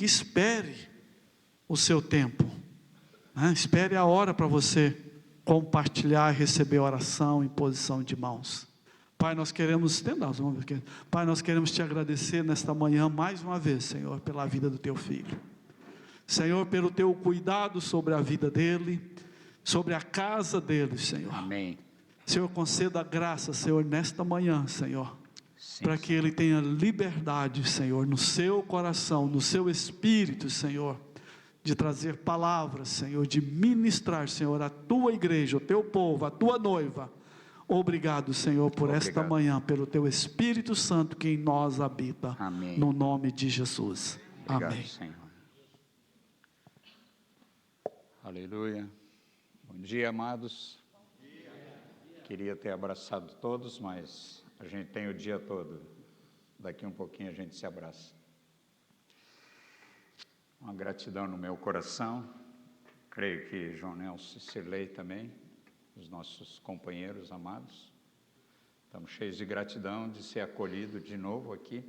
espere o seu tempo, né? Espere a hora para você compartilhar e receber oração em posição de mãos. Pai, nós queremos, Pai, nós queremos te agradecer nesta manhã mais uma vez, Senhor, pela vida do teu filho. Senhor, pelo teu cuidado sobre a vida dele, sobre a casa dele, Senhor. Amém. Senhor, conceda graça, Senhor, nesta manhã, Senhor, para que Senhor. ele tenha liberdade, Senhor, no seu coração, no seu espírito, Senhor, de trazer palavras, Senhor, de ministrar, Senhor, a tua igreja, o teu povo, a tua noiva. Obrigado, Senhor, por esta manhã, pelo teu Espírito Santo que em nós habita. Amém. No nome de Jesus. Obrigado, Amém. Senhor. Aleluia. Bom dia, amados. Queria ter abraçado todos, mas a gente tem o dia todo. Daqui um pouquinho a gente se abraça. Uma gratidão no meu coração. Creio que João Nelson e Cirlei também, os nossos companheiros amados. Estamos cheios de gratidão de ser acolhido de novo aqui.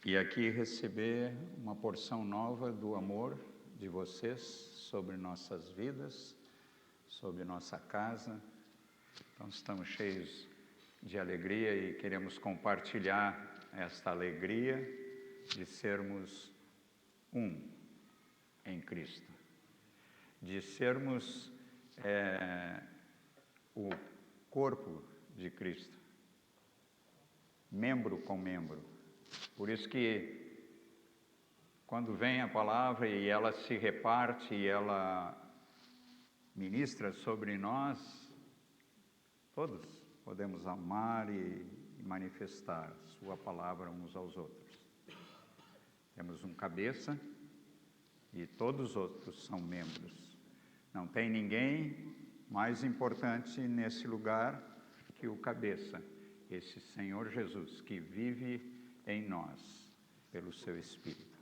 E aqui receber uma porção nova do amor de vocês sobre nossas vidas, sobre nossa casa. Então estamos cheios de alegria e queremos compartilhar esta alegria de sermos um em Cristo, de sermos o corpo de Cristo, membro com membro. Por isso que quando vem a palavra e ela se reparte e ela ministra sobre nós, todos podemos amar e manifestar sua palavra uns aos outros. Temos um cabeça e todos os outros são membros. Não tem ninguém mais importante nesse lugar que o cabeça, esse Senhor Jesus, que vive em nós, pelo seu Espírito.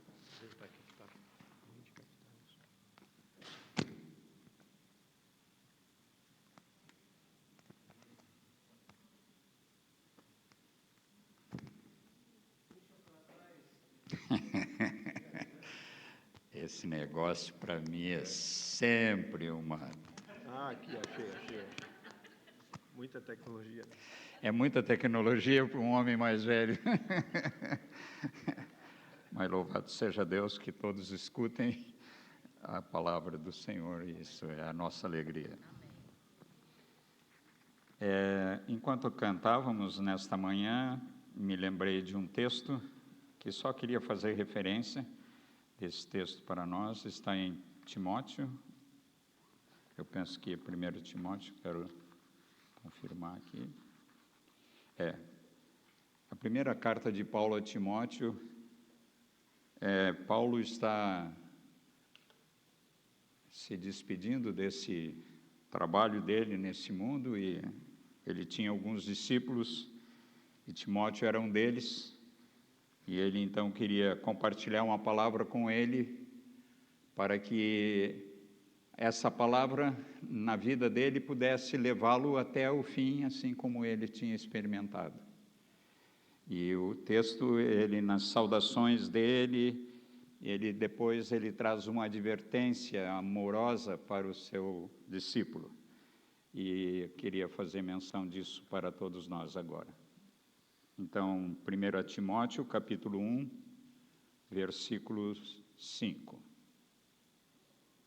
Esse negócio para mim é sempre uma... Aqui, achei. Muita tecnologia. É muita tecnologia para um homem mais velho. Mas louvado seja Deus que todos escutem a palavra do Senhor, e isso é a nossa alegria. Enquanto cantávamos nesta manhã, me lembrei de um texto que só queria fazer referência. Esse texto para nós está em Timóteo. Eu penso que é 1 Timóteo, quero confirmar aqui. A primeira carta de Paulo a Timóteo, Paulo está se despedindo desse trabalho dele nesse mundo, e ele tinha alguns discípulos, e Timóteo era um deles, e ele então queria compartilhar uma palavra com ele, para que essa palavra na vida dele pudesse levá-lo até o fim, assim como ele tinha experimentado. E o texto, ele nas saudações dele, depois ele traz uma advertência amorosa para o seu discípulo. E eu queria fazer menção disso para todos nós agora. Então, 1 Timóteo, capítulo 1, versículo 5.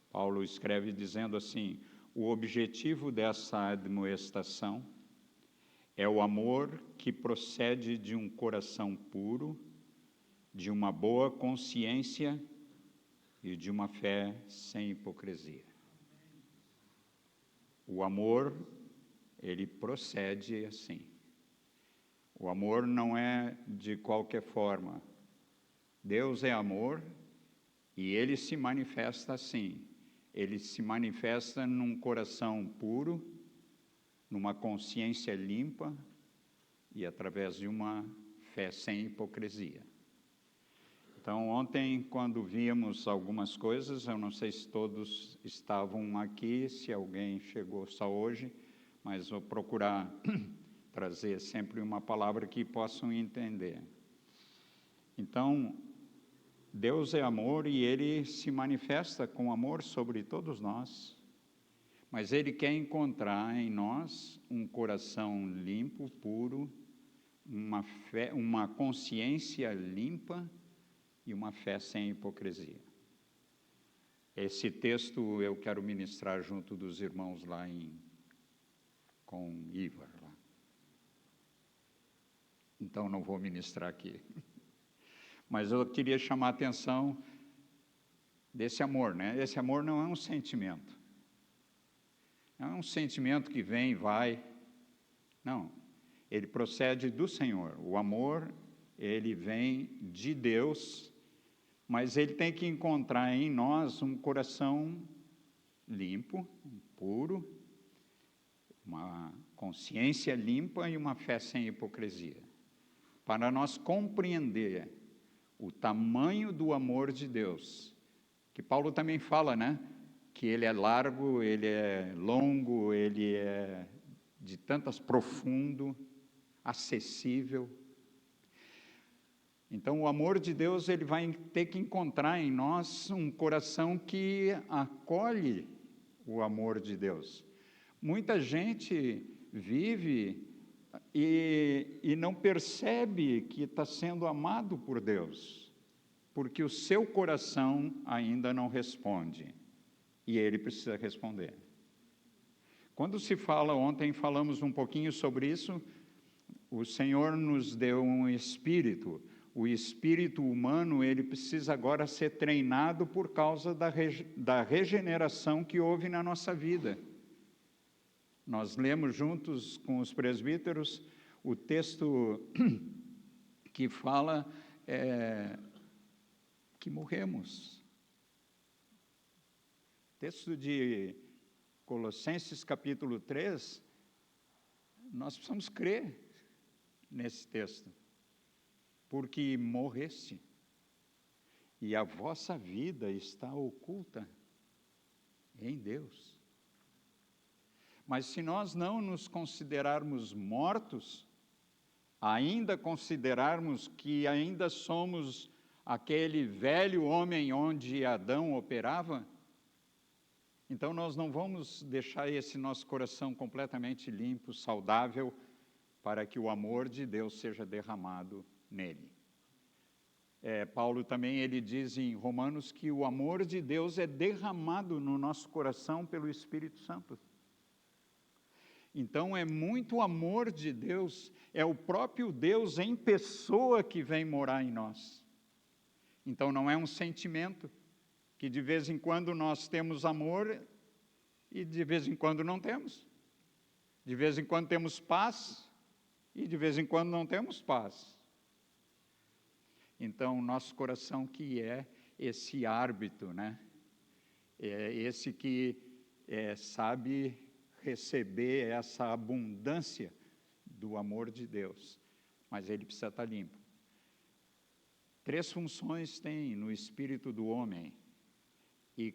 Paulo escreve dizendo assim: o objetivo dessa admoestação é o amor que procede de um coração puro, de uma boa consciência e de uma fé sem hipocrisia. O amor, ele procede assim. O amor não é de qualquer forma. Deus é amor e ele se manifesta assim. Ele se manifesta num coração puro, numa consciência limpa e através de uma fé sem hipocrisia. Então, ontem, quando víamos algumas coisas, eu não sei se todos estavam aqui, se alguém chegou só hoje, mas vou procurar trazer sempre uma palavra que possam entender. Então, Deus é amor e Ele se manifesta com amor sobre todos nós. Mas Ele quer encontrar em nós um coração limpo, puro, uma consciência limpa e uma fé sem hipocrisia. Esse texto eu quero ministrar junto dos irmãos lá com Ivar. Lá. Então não vou ministrar aqui. Mas eu queria chamar a atenção desse amor, né? Esse amor não é um sentimento. Não é um sentimento que vem e vai. Não. Ele procede do Senhor. O amor, ele vem de Deus, mas ele tem que encontrar em nós um coração limpo, puro, uma consciência limpa e uma fé sem hipocrisia. Para nós compreender o tamanho do amor de Deus, que Paulo também fala, né? Que ele é largo, ele é longo, ele é de tantas profundo, acessível. Então, o amor de Deus, ele vai ter que encontrar em nós um coração que acolhe o amor de Deus. Muita gente vive e não percebe que está sendo amado por Deus, porque o seu coração ainda não responde, e ele precisa responder. Quando se fala, ontem falamos um pouquinho sobre isso, o Senhor nos deu um espírito, o espírito humano, ele precisa agora ser treinado por causa da regeneração que houve na nossa vida. Nós lemos juntos com os presbíteros o texto que fala que morremos. Texto de Colossenses capítulo 3, nós precisamos crer nesse texto, porque morreste, e a vossa vida está oculta em Deus. Mas se nós não nos considerarmos mortos, ainda considerarmos que ainda somos aquele velho homem onde Adão operava, então nós não vamos deixar esse nosso coração completamente limpo, saudável, para que o amor de Deus seja derramado nele. Paulo também, ele diz em Romanos que o amor de Deus é derramado no nosso coração pelo Espírito Santo. Então, é muito amor de Deus, é o próprio Deus em pessoa que vem morar em nós. Então, não é um sentimento, que de vez em quando nós temos amor e de vez em quando não temos. De vez em quando temos paz e de vez em quando não temos paz. Então, nosso coração que é esse árbitro, né? É esse que sabe receber essa abundância do amor de Deus, mas ele precisa estar limpo. 3 funções tem no espírito do homem, e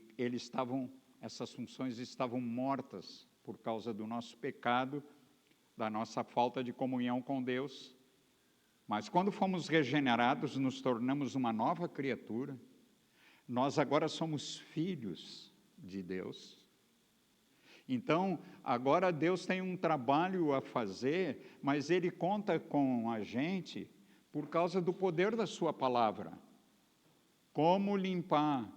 essas funções estavam mortas por causa do nosso pecado, da nossa falta de comunhão com Deus, mas quando fomos regenerados, nos tornamos uma nova criatura, nós agora somos filhos de Deus. Então, agora Deus tem um trabalho a fazer, mas Ele conta com a gente por causa do poder da sua palavra. Como limpar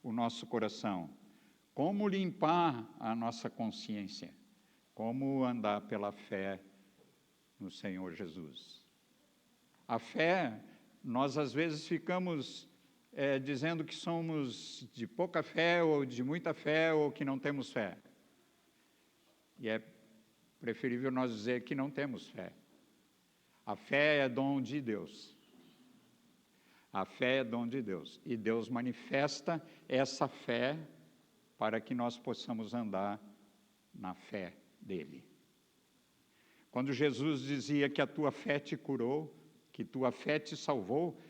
o nosso coração? Como limpar a nossa consciência? Como andar pela fé no Senhor Jesus? A fé, nós às vezes ficamos dizendo que somos de pouca fé, ou de muita fé, ou que não temos fé. E é preferível nós dizer que não temos fé. A fé é dom de Deus. A fé é dom de Deus. E Deus manifesta essa fé para que nós possamos andar na fé dEle. Quando Jesus dizia que a tua fé te curou, que tua fé te salvou,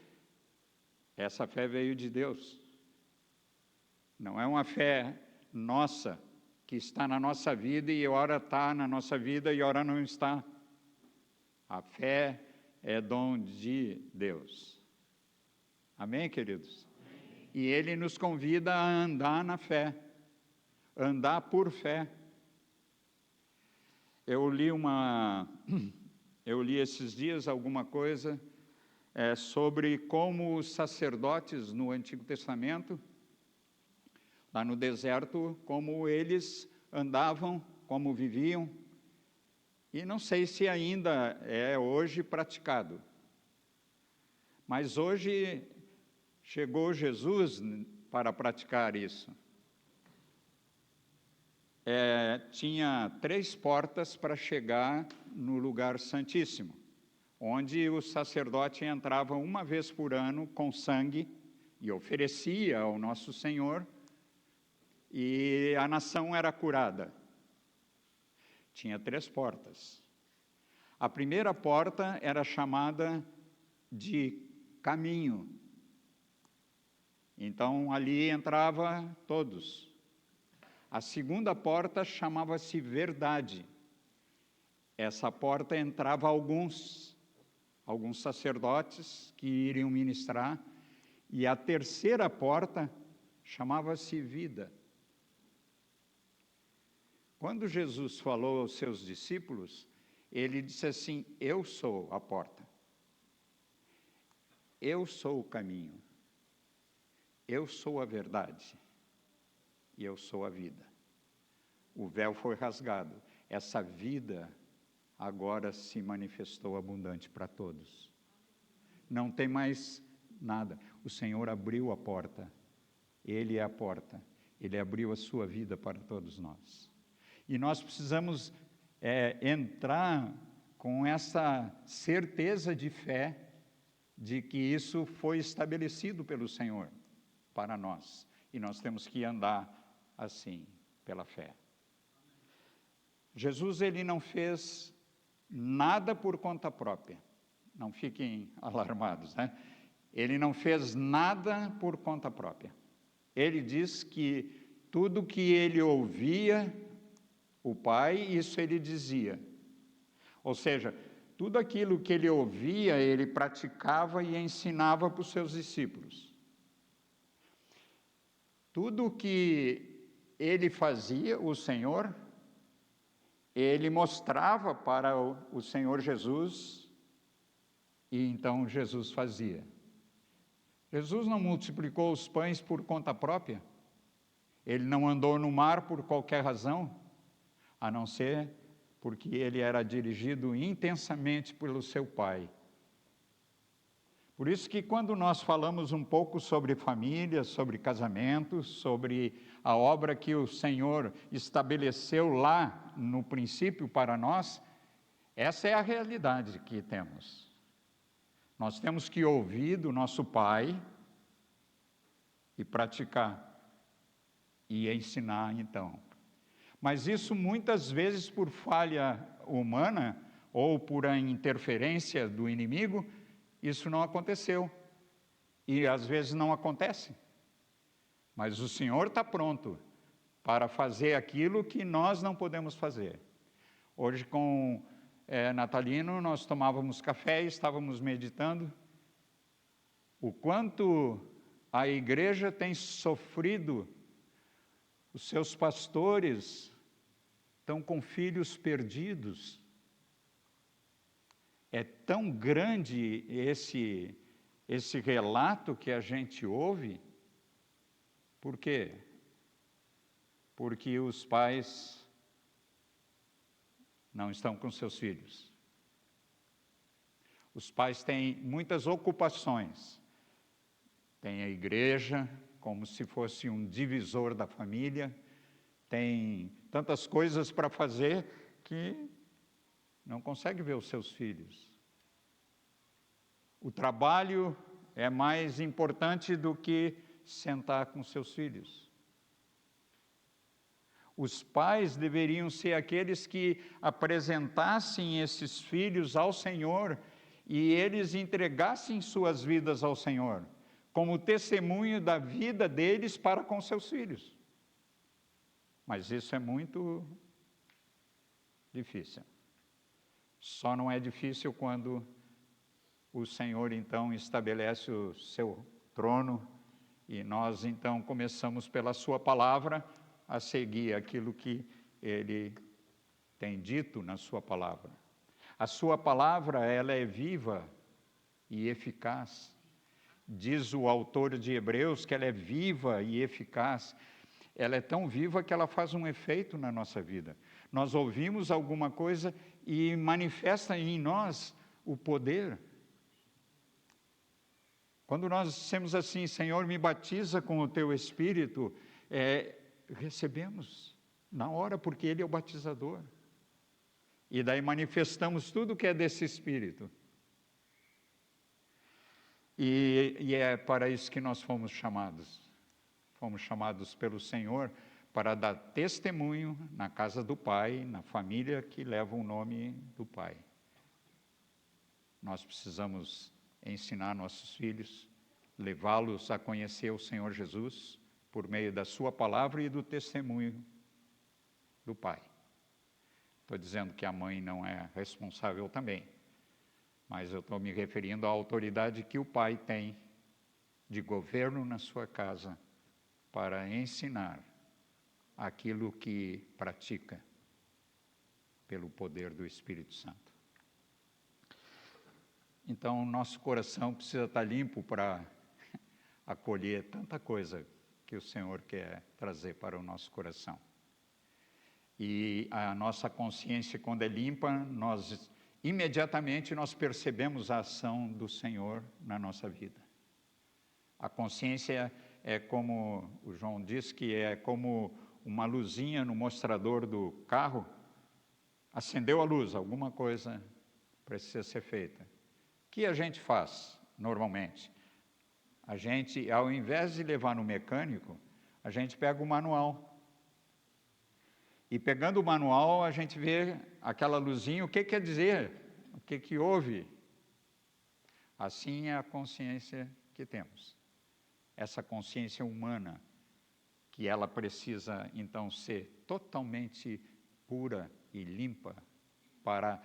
essa fé veio de Deus. Não é uma fé nossa, que está na nossa vida e ora está na nossa vida e ora não está. A fé é dom de Deus. Amém, queridos? E ele nos convida a andar na fé, andar por fé. Eu li esses dias alguma coisa sobre como os sacerdotes no Antigo Testamento, lá no deserto, como eles andavam, como viviam, e não sei se ainda é hoje praticado. Mas hoje chegou Jesus para praticar isso. Tinha 3 portas para chegar no lugar santíssimo, onde o sacerdote entrava uma vez por ano com sangue e oferecia ao nosso Senhor, e a nação era curada. Tinha 3 portas. A primeira porta era chamada de caminho. Então, ali entrava todos. A segunda porta chamava-se verdade. Essa porta entrava alguns sacerdotes que iriam ministrar. E a terceira porta chamava-se vida. Quando Jesus falou aos seus discípulos, ele disse assim: eu sou a porta. Eu sou o caminho. Eu sou a verdade. E eu sou a vida. O véu foi rasgado. Essa vida agora se manifestou abundante para todos. Não tem mais nada. O Senhor abriu a porta. Ele é a porta. Ele abriu a sua vida para todos nós. E nós precisamos entrar com essa certeza de fé de que isso foi estabelecido pelo Senhor para nós. E nós temos que andar assim, pela fé. Jesus, ele não fez nada por conta própria. Não fiquem alarmados, né? Ele não fez nada por conta própria. Ele diz que tudo que ele ouvia o Pai, isso ele dizia. Ou seja, tudo aquilo que ele ouvia, ele praticava e ensinava para os seus discípulos. Tudo que ele fazia, o Senhor, ele mostrava para o Senhor Jesus, e então Jesus fazia. Jesus não multiplicou os pães por conta própria. Ele não andou no mar por qualquer razão, a não ser porque ele era dirigido intensamente pelo seu Pai. Por isso que quando nós falamos um pouco sobre família, sobre casamento, sobre a obra que o Senhor estabeleceu lá no princípio para nós, essa é a realidade que temos. Nós temos que ouvir do nosso Pai e praticar e ensinar então. Mas isso muitas vezes por falha humana ou por a interferência do inimigo, isso não aconteceu. E às vezes não acontece. Mas o Senhor está pronto para fazer aquilo que nós não podemos fazer. Hoje com Natalino nós tomávamos café e estávamos meditando o quanto a igreja tem sofrido. Os seus pastores estão com filhos perdidos. É tão grande esse relato que a gente ouve. Por quê? Porque os pais não estão com seus filhos. Os pais têm muitas ocupações. Tem a igreja, como se fosse um divisor da família, tem tantas coisas para fazer que não consegue ver os seus filhos. O trabalho é mais importante do que sentar com seus filhos. Os pais deveriam ser aqueles que apresentassem esses filhos ao Senhor e eles entregassem suas vidas ao Senhor, como testemunho da vida deles para com seus filhos. Mas isso é muito difícil. Só não é difícil quando o Senhor então estabelece o seu trono E nós, então, começamos pela sua palavra a seguir aquilo que ele tem dito na sua palavra. A sua palavra, ela é viva e eficaz. Diz o autor de Hebreus que ela é viva e eficaz. Ela é tão viva que ela faz um efeito na nossa vida. Nós ouvimos alguma coisa e manifesta em nós o poder. Quando nós dissemos assim, Senhor, me batiza com o teu Espírito, recebemos na hora, porque Ele é o batizador. E daí manifestamos tudo que é desse Espírito. E é para isso que nós fomos chamados. Fomos chamados pelo Senhor para dar testemunho na casa do Pai, na família que leva o nome do Pai. Nós precisamos ensinar nossos filhos, levá-los a conhecer o Senhor Jesus por meio da sua palavra e do testemunho do Pai. Estou dizendo que a mãe não é responsável também, mas eu estou me referindo à autoridade que o pai tem de governo na sua casa para ensinar aquilo que pratica pelo poder do Espírito Santo. Então, nosso coração precisa estar limpo para acolher tanta coisa que o Senhor quer trazer para o nosso coração. E a nossa consciência, quando é limpa, imediatamente nós percebemos a ação do Senhor na nossa vida. A consciência é como, o João diz que é como uma luzinha no mostrador do carro. Acendeu a luz, alguma coisa precisa ser feita. O que a gente faz, normalmente? A gente, ao invés de levar no mecânico, a gente pega o manual. E pegando o manual, a gente vê aquela luzinha, o que quer dizer, o que houve. Assim é a consciência que temos. Essa consciência humana, que ela precisa, então, ser totalmente pura e limpa, para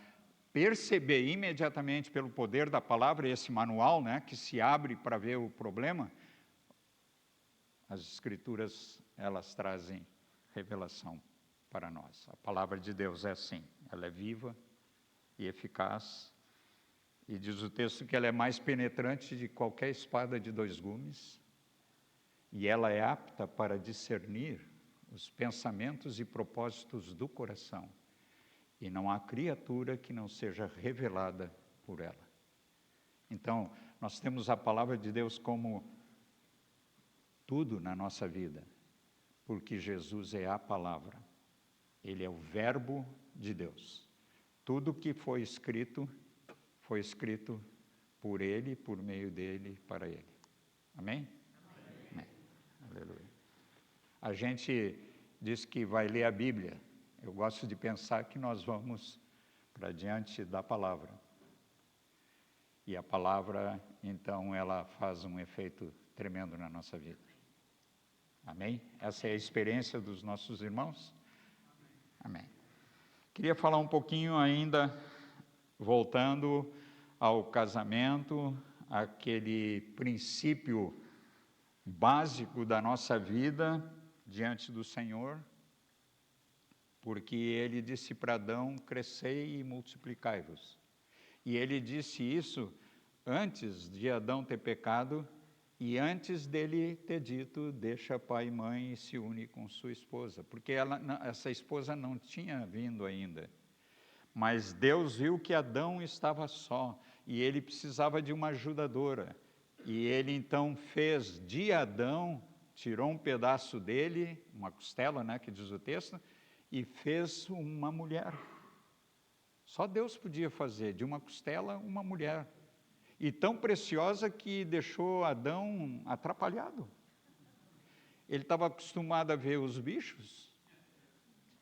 perceber imediatamente pelo poder da palavra, esse manual, né, que se abre para ver o problema. As Escrituras, elas trazem revelação para nós. A palavra de Deus é assim, ela é viva e eficaz, e diz o texto que ela é mais penetrante de qualquer espada de 2 gumes, e ela é apta para discernir os pensamentos e propósitos do coração, e não há criatura que não seja revelada por ela. Então, nós temos a palavra de Deus como tudo na nossa vida, porque Jesus é a palavra. Ele é o verbo de Deus. Tudo que foi escrito por Ele, por meio dEle, para Ele. Amém? Amém. Aleluia. A gente diz que vai ler a Bíblia. Eu gosto de pensar que nós vamos para diante da palavra. E a palavra, então, ela faz um efeito tremendo na nossa vida. Amém? Essa é a experiência dos nossos irmãos? Amém. Queria falar um pouquinho ainda, voltando ao casamento, aquele princípio básico da nossa vida diante do Senhor, porque Ele disse para Adão, crescei e multiplicai-vos. E Ele disse isso antes de Adão ter pecado e antes dele ter dito, deixa pai e mãe e se une com sua esposa, porque essa esposa não tinha vindo ainda. Mas Deus viu que Adão estava só e ele precisava de uma ajudadora. E ele então fez de Adão, tirou um pedaço dele, uma costela, né, que diz o texto, e fez uma mulher. Só Deus podia fazer de uma costela uma mulher. E tão preciosa que deixou Adão atrapalhado. Ele estava acostumado a ver os bichos,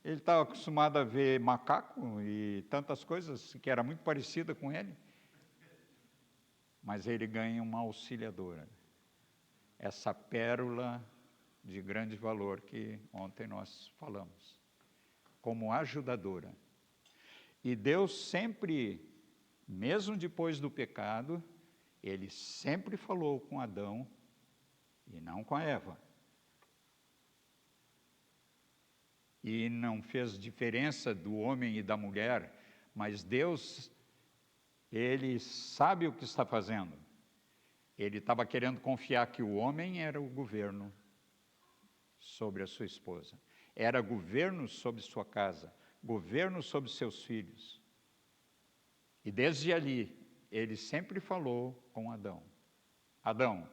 ele estava acostumado a ver macaco e tantas coisas que era muito parecida com ele. Mas ele ganha uma auxiliadora, essa pérola de grande valor que ontem nós falamos, como ajudadora. E Deus sempre, mesmo depois do pecado, Ele sempre falou com Adão e não com a Eva. E não fez diferença do homem e da mulher, mas Deus, Ele sabe o que está fazendo. Ele estava querendo confiar que o homem era o governo sobre a sua esposa. Era governo sobre sua casa, governo sobre seus filhos. E desde ali, ele sempre falou com Adão. Adão.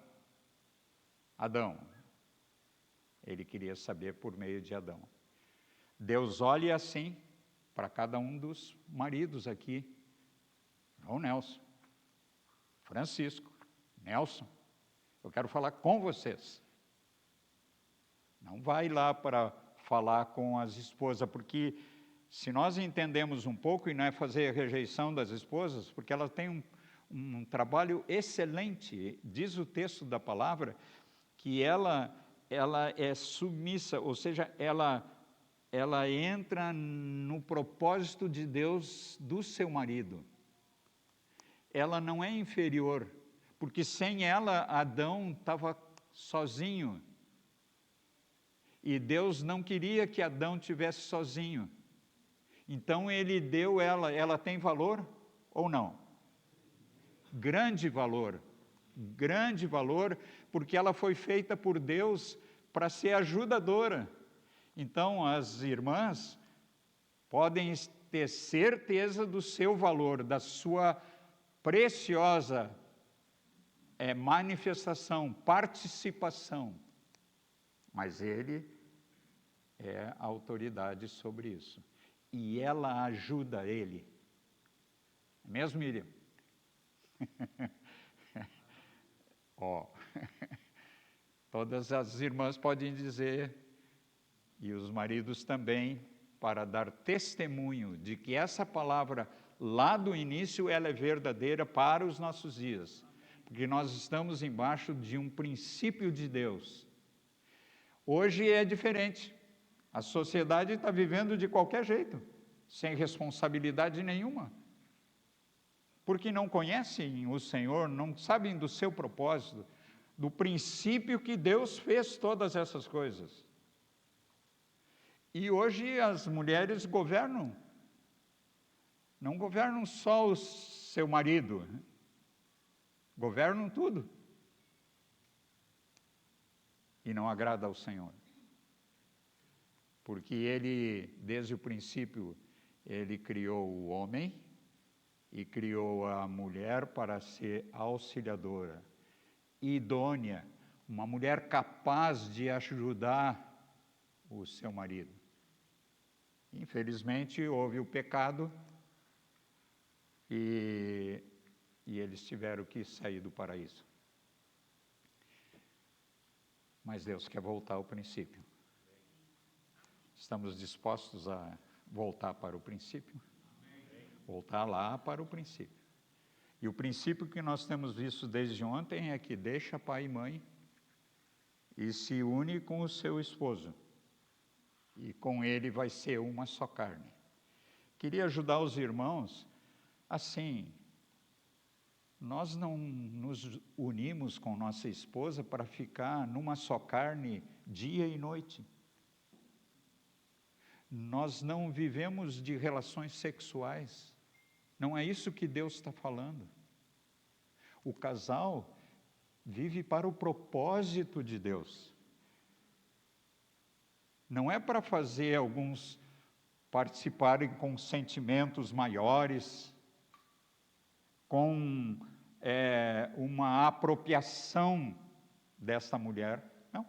Ele queria saber por meio de Adão. Deus olha assim para cada um dos maridos aqui. João Nelson, Francisco, Nelson, eu quero falar com vocês. Não vai lá para falar com as esposas, porque se nós entendemos um pouco, e não é fazer a rejeição das esposas, porque elas têm um trabalho excelente, diz o texto da palavra, que ela é submissa, ou seja, ela entra no propósito de Deus do seu marido. Ela não é inferior, porque sem ela Adão estava sozinho. E Deus não queria que Adão tivesse sozinho. Então ele deu ela tem valor ou não? Grande valor, porque ela foi feita por Deus para ser ajudadora. Então as irmãs podem ter certeza do seu valor, da sua preciosa manifestação, participação. Mas ele é a autoridade sobre isso. E ela ajuda ele. Mesmo, Miriam? Todas as irmãs podem dizer, e os maridos também, para dar testemunho de que essa palavra lá do início ela é verdadeira para os nossos dias. Porque nós estamos embaixo de um princípio de Deus. Hoje é diferente. A sociedade está vivendo de qualquer jeito, sem responsabilidade nenhuma. Porque não conhecem o Senhor, não sabem do seu propósito, do princípio que Deus fez todas essas coisas. E hoje as mulheres governam. Não governam só o seu marido, governam tudo. E não agrada ao Senhor. Porque Ele, desde o princípio, Ele criou o homem e criou a mulher para ser auxiliadora, idônea, uma mulher capaz de ajudar o seu marido. Infelizmente, houve o pecado e eles tiveram que sair do paraíso. Mas Deus quer voltar ao princípio. Estamos dispostos a voltar para o princípio? Voltar lá para o princípio. E o princípio que nós temos visto desde ontem é que deixa pai e mãe e se une com o seu esposo. E com ele vai ser uma só carne. Queria ajudar os irmãos assim. Nós não nos unimos com nossa esposa para ficar numa só carne dia e noite. Nós não vivemos de relações sexuais. Não é isso que Deus está falando. O casal vive para o propósito de Deus. Não é para fazer alguns participarem com sentimentos maiores, com uma apropriação desta mulher. Não.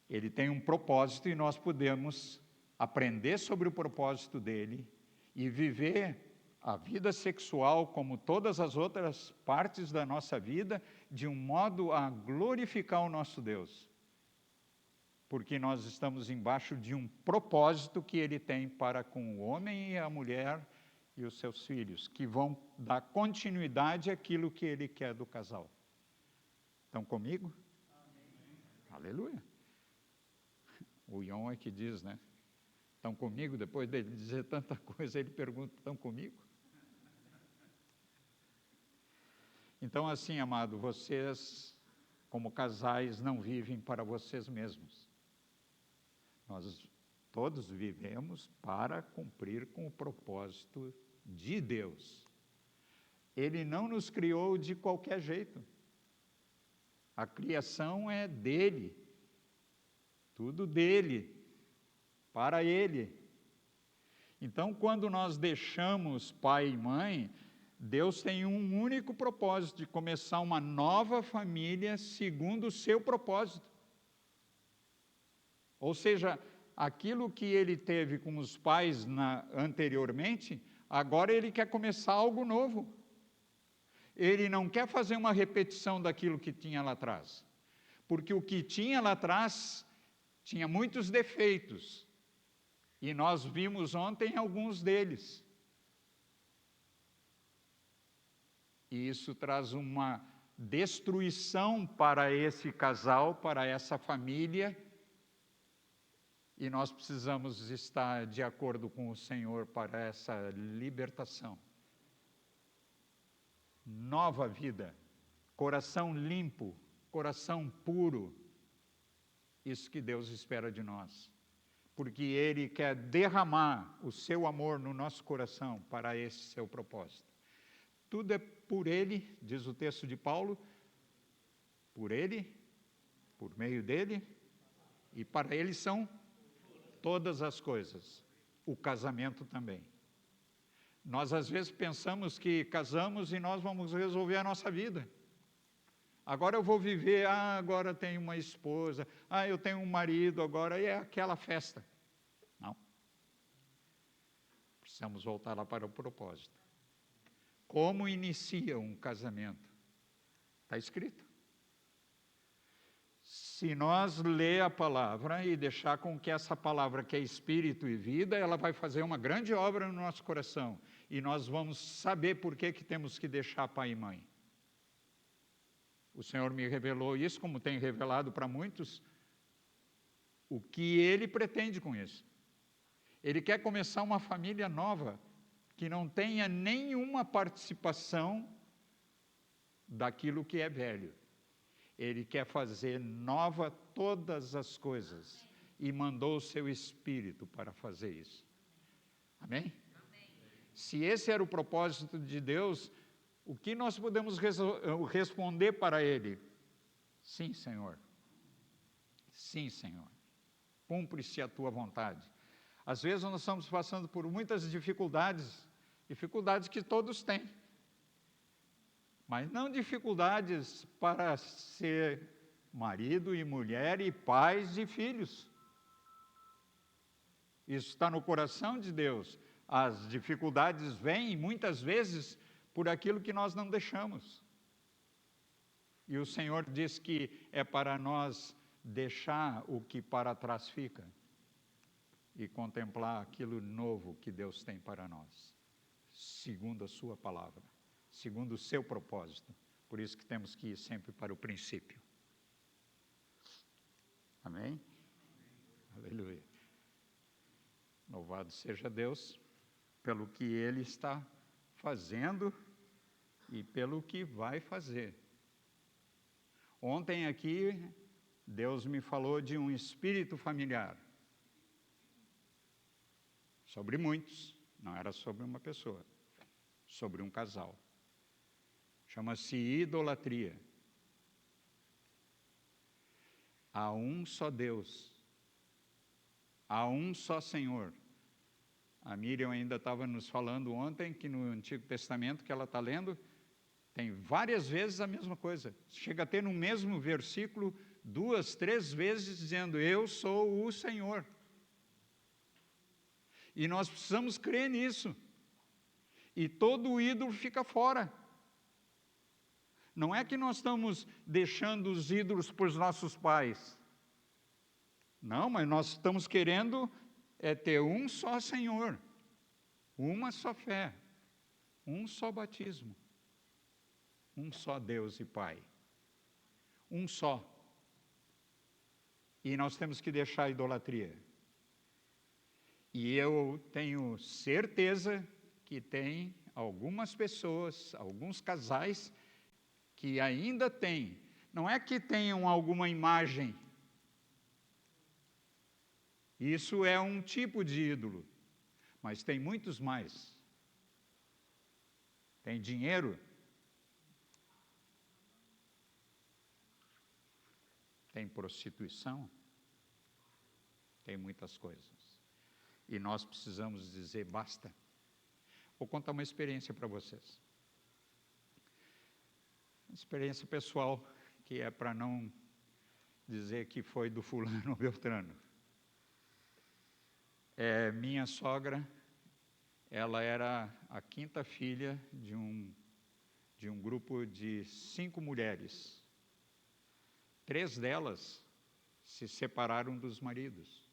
Ele tem um propósito e nós podemos aprender sobre o propósito dele e viver a vida sexual como todas as outras partes da nossa vida de um modo a glorificar o nosso Deus. Porque nós estamos embaixo de um propósito que ele tem para com o homem e a mulher e os seus filhos, que vão dar continuidade àquilo que ele quer do casal. Estão comigo? Amém. Aleluia. O Ion é que diz, né? Estão comigo? Depois dele dizer tanta coisa, ele pergunta, estão comigo? Então, assim, amado, vocês como casais, não vivem para vocês mesmos. Nós todos vivemos para cumprir com o propósito de Deus. Ele não nos criou de qualquer jeito. A criação é dele, tudo dele, para ele. Então, quando nós deixamos pai e mãe, Deus tem um único propósito, de começar uma nova família segundo o seu propósito. Ou seja, aquilo que ele teve com os pais anteriormente, agora ele quer começar algo novo. Ele não quer fazer uma repetição daquilo que tinha lá atrás, porque o que tinha lá atrás tinha muitos defeitos, e nós vimos ontem alguns deles. E isso traz uma destruição para esse casal, para essa família, e nós precisamos estar de acordo com o Senhor para essa libertação. Nova vida, coração limpo, coração puro, isso que Deus espera de nós, porque Ele quer derramar o seu amor no nosso coração para esse seu propósito. Tudo é por Ele, diz o texto de Paulo, por Ele, por meio dEle, e para Ele são todas as coisas, o casamento também. Nós às vezes pensamos que casamos e nós vamos resolver a nossa vida. Agora eu vou viver, agora tenho uma esposa, eu tenho um marido, agora é aquela festa. Não. Precisamos voltar lá para o propósito. Como inicia um casamento? Está escrito. Se nós ler a palavra e deixar com que essa palavra, que é espírito e vida, ela vai fazer uma grande obra no nosso coração. E nós vamos saber por que temos que deixar pai e mãe. O Senhor me revelou isso, como tem revelado para muitos, o que Ele pretende com isso. Ele quer começar uma família nova, que não tenha nenhuma participação daquilo que é velho. Ele quer fazer nova todas as coisas, e mandou o seu Espírito para fazer isso. Amém? Amém. Se esse era o propósito de Deus, o que nós podemos responder para Ele? Sim, Senhor. Sim, Senhor. Cumpre-se a Tua vontade. Às vezes nós estamos passando por muitas dificuldades que todos têm. Mas não dificuldades para ser marido e mulher e pais e filhos. Isso está no coração de Deus. As dificuldades vêm muitas vezes por aquilo que nós não deixamos. E o Senhor diz que é para nós deixar o que para trás fica e contemplar aquilo novo que Deus tem para nós, segundo a sua palavra, segundo o seu propósito. Por isso que temos que ir sempre para o princípio. Amém? Aleluia. Louvado seja Deus pelo que Ele está fazendo e pelo que vai fazer. Ontem aqui, Deus me falou de um espírito familiar. Sobre muitos, não era sobre uma pessoa, sobre um casal. Chama-se idolatria. Há um só Deus, há um só Senhor. A Miriam ainda estava nos falando ontem que no Antigo Testamento que ela está lendo, tem várias vezes a mesma coisa. Chega a ter no mesmo versículo 2, 3 vezes dizendo: eu sou o Senhor. E nós precisamos crer nisso. E todo o ídolo fica fora. Não é que nós estamos deixando os ídolos para os nossos pais. Não, mas nós estamos querendo ter um só Senhor, uma só fé, um só batismo, um só Deus e Pai. Um só. E nós temos que deixar a idolatria. E eu tenho certeza que tem algumas pessoas, alguns casais, que ainda têm, Não é que tenham alguma imagem. Isso é um tipo de ídolo, mas tem muitos mais. Tem dinheiro, tem prostituição, tem muitas coisas. E nós precisamos dizer basta. Vou contar uma experiência para vocês. Uma experiência pessoal, que é para não dizer que foi do fulano ou beltrano. Minha sogra, ela era a quinta filha de um grupo de 5 mulheres. 3 delas se separaram dos maridos.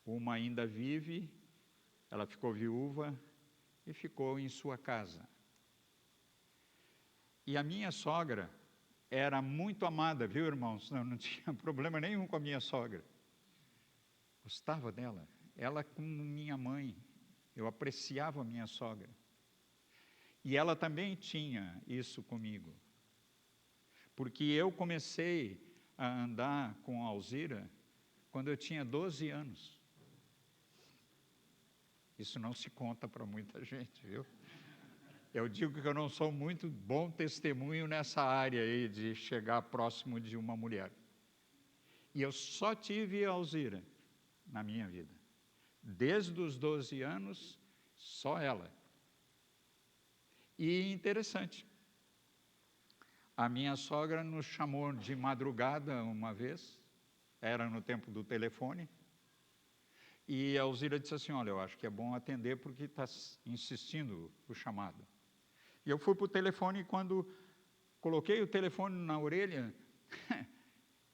Uma ainda vive, ela ficou viúva e ficou em sua casa. E a minha sogra era muito amada, viu, irmãos? Não tinha problema nenhum com a minha sogra. Gostava dela. Ela como minha mãe. Eu apreciava a minha sogra. E ela também tinha isso comigo. Porque eu comecei a andar com a Alzira quando eu tinha 12 anos. Isso não se conta para muita gente, viu? Eu digo que eu não sou muito bom testemunho nessa área aí de chegar próximo de uma mulher. E eu só tive a Alzira na minha vida. Desde os 12 anos, só ela. E interessante, a minha sogra nos chamou de madrugada uma vez, era no tempo do telefone, e a Alzira disse assim, olha, eu acho que é bom atender porque está insistindo o chamado. E eu fui para o telefone e quando coloquei o telefone na orelha,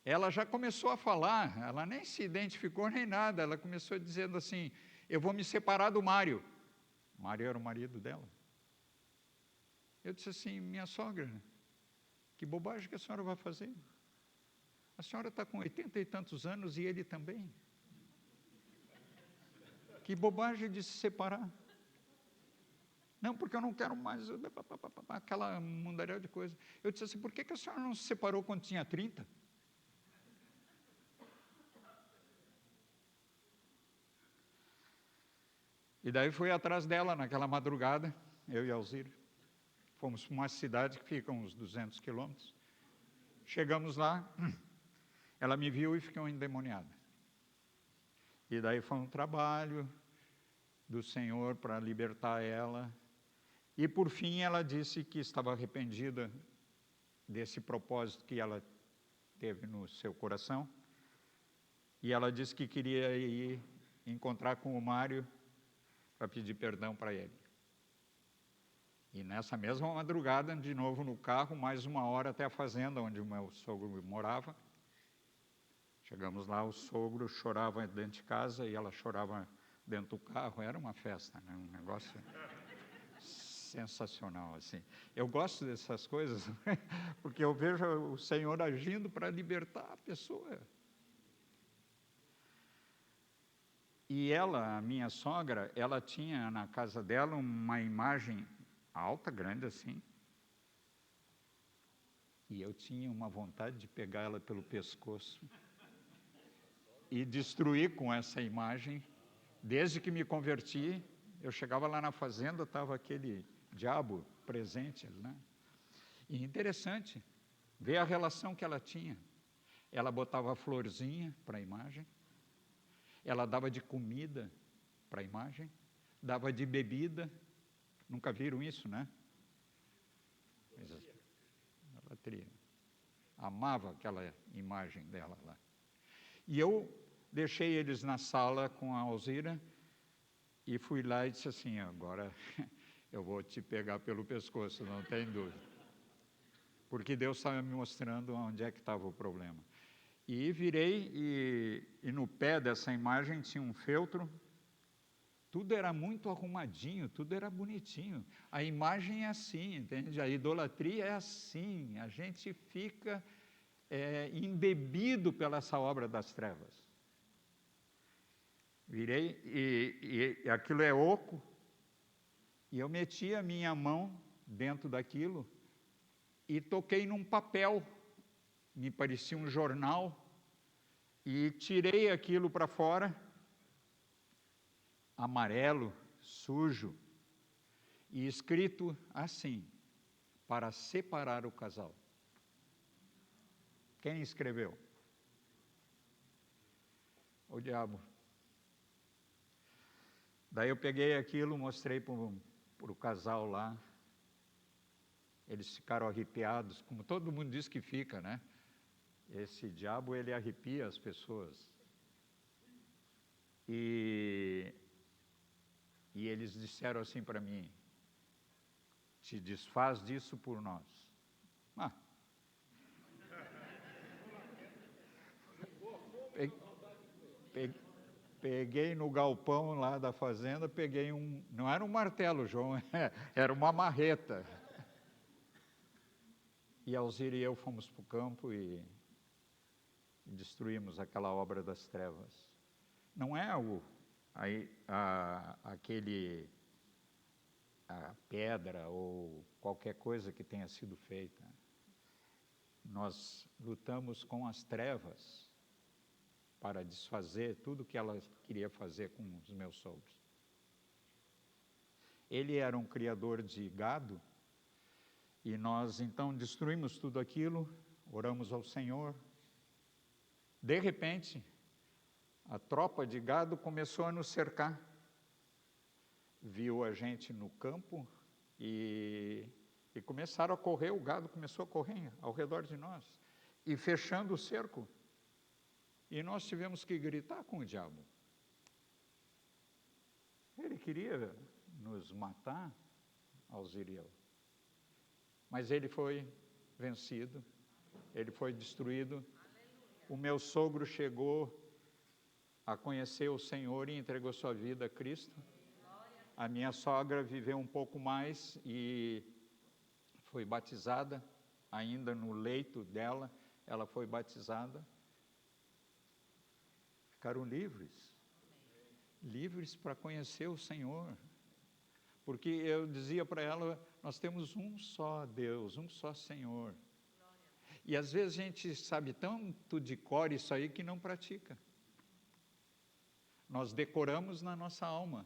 ela já começou a falar, ela nem se identificou nem nada, ela começou dizendo assim, eu vou me separar do Mário. Mário era o marido dela. Eu disse assim, minha sogra, que bobagem que a senhora vai fazer? A senhora está com 80 e tantos anos e ele também. Que bobagem de se separar. Não, porque eu não quero mais aquela mundaréu de coisa. Eu disse assim, por que a senhora não se separou quando tinha 30? E daí fui atrás dela naquela madrugada, eu e a Alzira. Fomos para uma cidade que fica uns 200 quilômetros. Chegamos lá, ela me viu e ficou endemoniada. E daí foi um trabalho do Senhor para libertar ela. E por fim ela disse que estava arrependida desse propósito que ela teve no seu coração. E ela disse que queria ir encontrar com o Mário para pedir perdão para ele. E nessa mesma madrugada, de novo no carro, mais 1 hora até a fazenda onde o meu sogro morava. Chegamos lá, o sogro chorava dentro de casa e ela chorava dentro do carro. Era uma festa, né? Um negócio sensacional, assim. Eu gosto dessas coisas, porque eu vejo o Senhor agindo para libertar a pessoa. E ela, a minha sogra, ela tinha na casa dela uma imagem alta, grande assim. E eu tinha uma vontade de pegar ela pelo pescoço e destruir com essa imagem. Desde que me converti, eu chegava lá na fazenda, estava aquele diabo presente, né? E interessante, ver a relação que ela tinha. Ela botava a florzinha para a imagem, ela dava de comida para a imagem, dava de bebida. Nunca viram isso, né? Idolatria. Amava aquela imagem dela lá. E eu deixei eles na sala com a Alzira e fui lá e disse assim, agora eu vou te pegar pelo pescoço, não tem dúvida. Porque Deus estava me mostrando onde é que estava o problema. E virei e no pé dessa imagem tinha um feltro. Tudo era muito arrumadinho, tudo era bonitinho. A imagem é assim, entende? A idolatria é assim. A gente fica embebido pela essa obra das trevas. Virei e aquilo é oco. E eu meti a minha mão dentro daquilo e toquei num papel, me parecia um jornal, e tirei aquilo para fora, amarelo, sujo, e escrito assim: para separar o casal. Quem escreveu? O diabo. Daí eu peguei aquilo, mostrei para o casal lá. Eles ficaram arrepiados, como todo mundo diz que fica, né? Esse diabo, ele arrepia as pessoas. E eles disseram assim para mim: te desfaz disso por nós. Ah. Peguei no galpão lá da fazenda, peguei não era um martelo, João, era uma marreta. E Alzira e eu fomos para o campo e destruímos aquela obra das trevas. Não é a pedra ou qualquer coisa que tenha sido feita. Nós lutamos com as trevas para desfazer tudo o que ela queria fazer com os meus sogros. Ele era um criador de gado, e nós então destruímos tudo aquilo, oramos ao Senhor. De repente, a tropa de gado começou a nos cercar. Viu a gente no campo e começaram a correr, o gado começou a correr ao redor de nós, e fechando o cerco. E nós tivemos que gritar com o diabo. Ele queria nos matar, Alzira e eu. Mas ele foi vencido, ele foi destruído. O meu sogro chegou a conhecer o Senhor e entregou sua vida a Cristo. A minha sogra viveu um pouco mais e foi batizada, ainda no leito dela, ela foi batizada. Ficaram livres para conhecer o Senhor. Porque eu dizia para ela, nós temos um só Deus, um só Senhor. E às vezes a gente sabe tanto de cor isso aí que não pratica. Nós decoramos na nossa alma,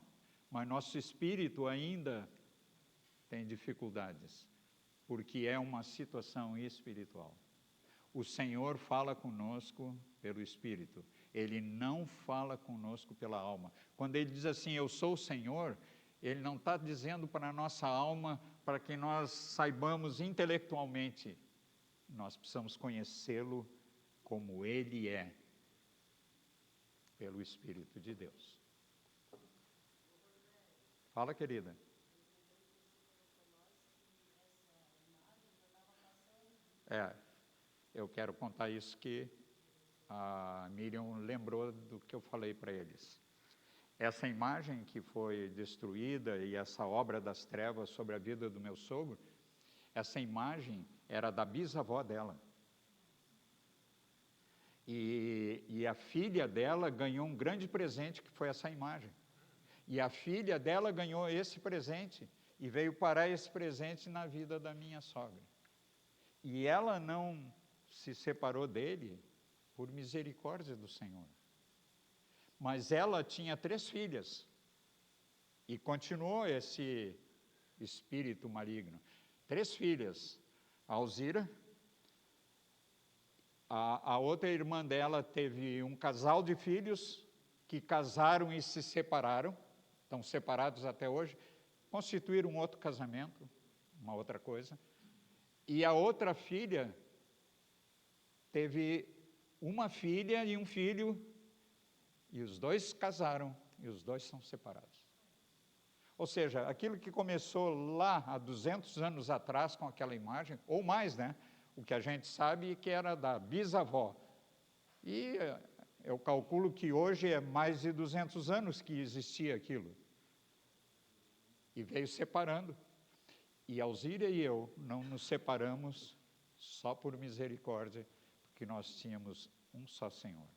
mas nosso espírito ainda tem dificuldades, porque é uma situação espiritual. O Senhor fala conosco pelo Espírito, Ele não fala conosco pela alma. Quando Ele diz assim, eu sou o Senhor, Ele não está dizendo para a nossa alma, para que nós saibamos intelectualmente. Nós precisamos conhecê-lo como Ele é, pelo Espírito de Deus. Fala, querida. Eu quero contar isso que a Miriam lembrou do que eu falei para eles. Essa imagem que foi destruída e essa obra das trevas sobre a vida do meu sogro, essa imagem era da bisavó dela. E a filha dela ganhou um grande presente, que foi essa imagem. E a filha dela ganhou esse presente, e veio parar esse presente na vida da minha sogra. E ela não se separou dele por misericórdia do Senhor. Mas ela tinha 3 filhas, e continuou esse espírito maligno. 3 filhas, a Alzira, a outra irmã dela teve um casal de filhos, que casaram e se separaram, estão separados até hoje, constituíram um outro casamento, uma outra coisa. E a outra filha teve uma filha e um filho, e os 2 casaram, e os 2 são separados. Ou seja, aquilo que começou lá há 200 anos atrás com aquela imagem, ou mais, né? O que a gente sabe que era da bisavó. E eu calculo que hoje é mais de 200 anos que existia aquilo. E veio separando. E Alzira e eu não nos separamos só por misericórdia, porque nós tínhamos um só Senhor.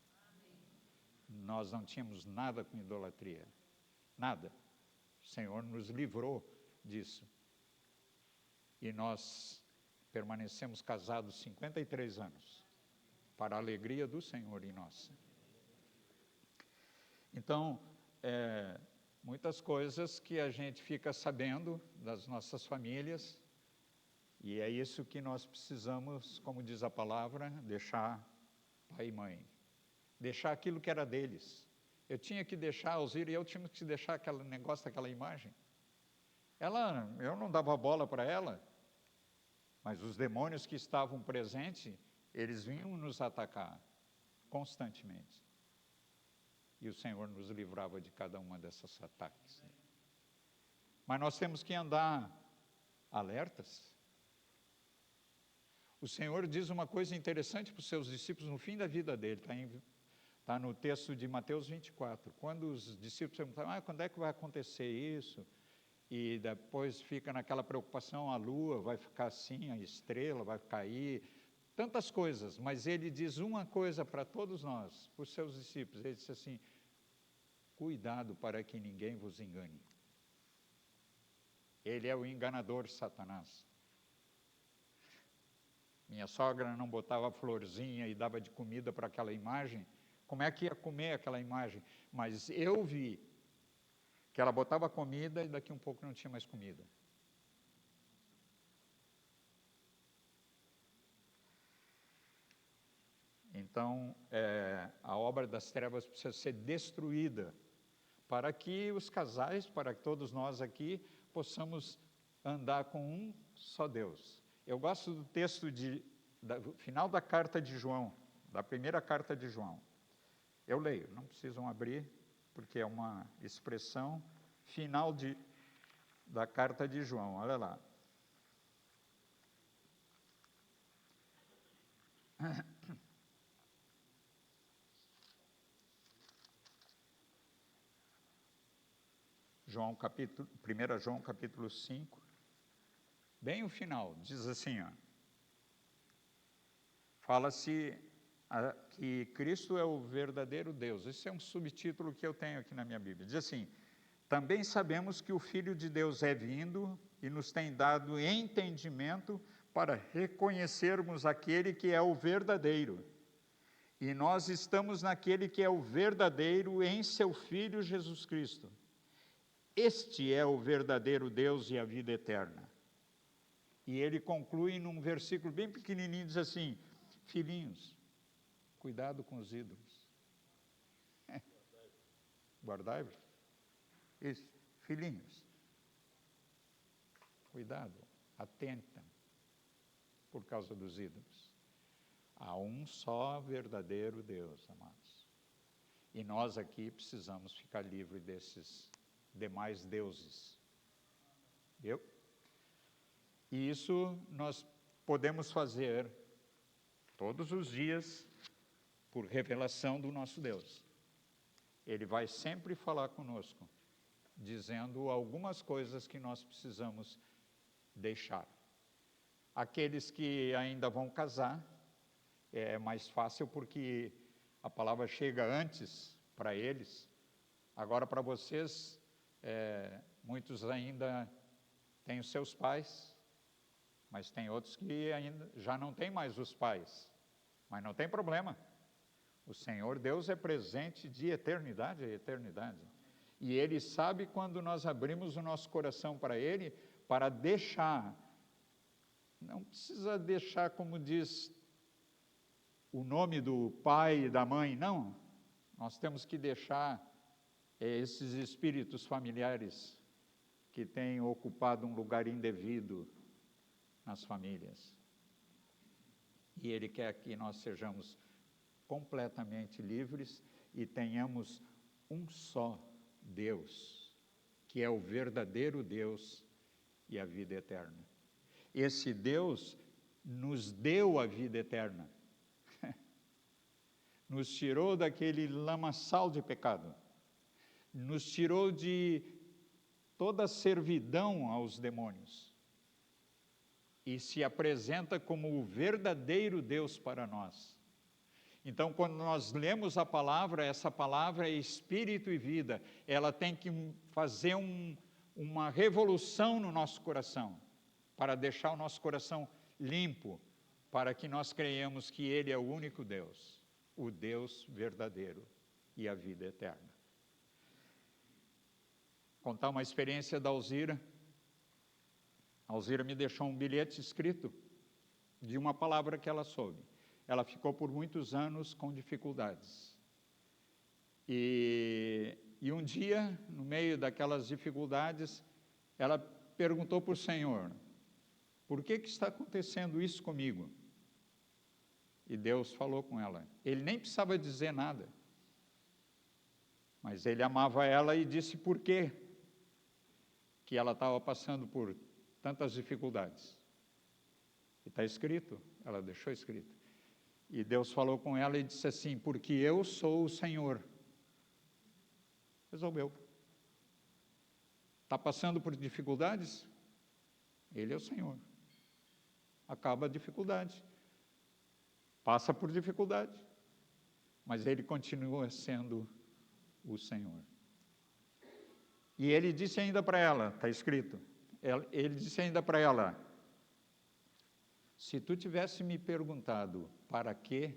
Nós não tínhamos nada com idolatria. Nada. O Senhor nos livrou disso. E nós permanecemos casados 53 anos, para a alegria do Senhor e nossa. Então, muitas coisas que a gente fica sabendo das nossas famílias, e é isso que nós precisamos, como diz a palavra, deixar pai e mãe. Deixar aquilo que era deles. Eu tinha que deixar, Alzira e eu tínhamos que deixar aquele negócio daquela imagem. Eu não dava bola para ela, mas os demônios que estavam presentes, eles vinham nos atacar constantemente. E o Senhor nos livrava de cada uma dessas ataques. Mas nós temos que andar alertas. O Senhor diz uma coisa interessante para os seus discípulos no fim da vida dele, está no texto de Mateus 24. Quando os discípulos perguntaram, quando é que vai acontecer isso? E depois fica naquela preocupação, a lua vai ficar assim, a estrela vai cair, tantas coisas. Mas ele diz uma coisa para todos nós, para os seus discípulos. Ele disse assim, cuidado para que ninguém vos engane. Ele é o enganador, Satanás. Minha sogra não botava florzinha e dava de comida para aquela imagem. Como é que ia comer aquela imagem? Mas eu vi que ela botava comida e daqui um pouco não tinha mais comida. Então, a obra das trevas precisa ser destruída para que os casais, para que todos nós aqui, possamos andar com um só Deus. Eu gosto do texto do final da carta de João, da primeira carta de João. Eu leio, não precisam abrir, porque é uma expressão final da carta de João, olha lá. Primeira João capítulo 5, bem o final, diz assim, fala-se que Cristo é o verdadeiro Deus. Esse é um subtítulo que eu tenho aqui na minha Bíblia. Diz assim, também sabemos que o Filho de Deus é vindo e nos tem dado entendimento para reconhecermos aquele que é o verdadeiro. E nós estamos naquele que é o verdadeiro em seu Filho Jesus Cristo. Este é o verdadeiro Deus e a vida eterna. E ele conclui num versículo bem pequenininho, diz assim, filhinhos, cuidado com os ídolos. Guardai-vos. Isso, filhinhos, cuidado, atenta, por causa dos ídolos. Há um só verdadeiro Deus, amados. E nós aqui precisamos ficar livres desses demais deuses. Viu? E isso nós podemos fazer todos os dias por revelação do nosso Deus. Ele vai sempre falar conosco, dizendo algumas coisas que nós precisamos deixar. Aqueles que ainda vão casar, é mais fácil porque a palavra chega antes para eles. Agora para vocês, muitos ainda têm os seus pais, mas tem outros que ainda já não têm mais os pais. Mas não tem problema. O Senhor Deus é presente de eternidade a eternidade. E Ele sabe quando nós abrimos o nosso coração para Ele, para deixar. Não precisa deixar, como diz o nome do pai e da mãe, não. Nós temos que deixar esses espíritos familiares que têm ocupado um lugar indevido nas famílias. E Ele quer que nós sejamos completamente livres e tenhamos um só Deus, que é o verdadeiro Deus e a vida eterna. Esse Deus nos deu a vida eterna. Nos tirou daquele lamaçal de pecado. Nos tirou de toda a servidão aos demônios. E se apresenta como o verdadeiro Deus para nós. Então, quando nós lemos a palavra, essa palavra é espírito e vida. Ela tem que fazer uma revolução no nosso coração, para deixar o nosso coração limpo, para que nós creiamos que Ele é o único Deus, o Deus verdadeiro e a vida eterna. Contar uma experiência da Alzira. A Alzira me deixou um bilhete escrito de uma palavra que ela soube. Ela ficou por muitos anos com dificuldades. E um dia, no meio daquelas dificuldades, ela perguntou para o Senhor: por que está acontecendo isso comigo? E Deus falou com ela. Ele nem precisava dizer nada, mas ele amava ela e disse por quê que ela estava passando por tantas dificuldades. E está escrito, ela deixou escrito. E Deus falou com ela e disse assim: porque eu sou o Senhor. Resolveu. Está passando por dificuldades? Ele é o Senhor. Acaba a dificuldade. Passa por dificuldade. Mas Ele continua sendo o Senhor. E Ele disse ainda para ela, está escrito, Ele disse ainda para ela: se tu tivesse me perguntado para que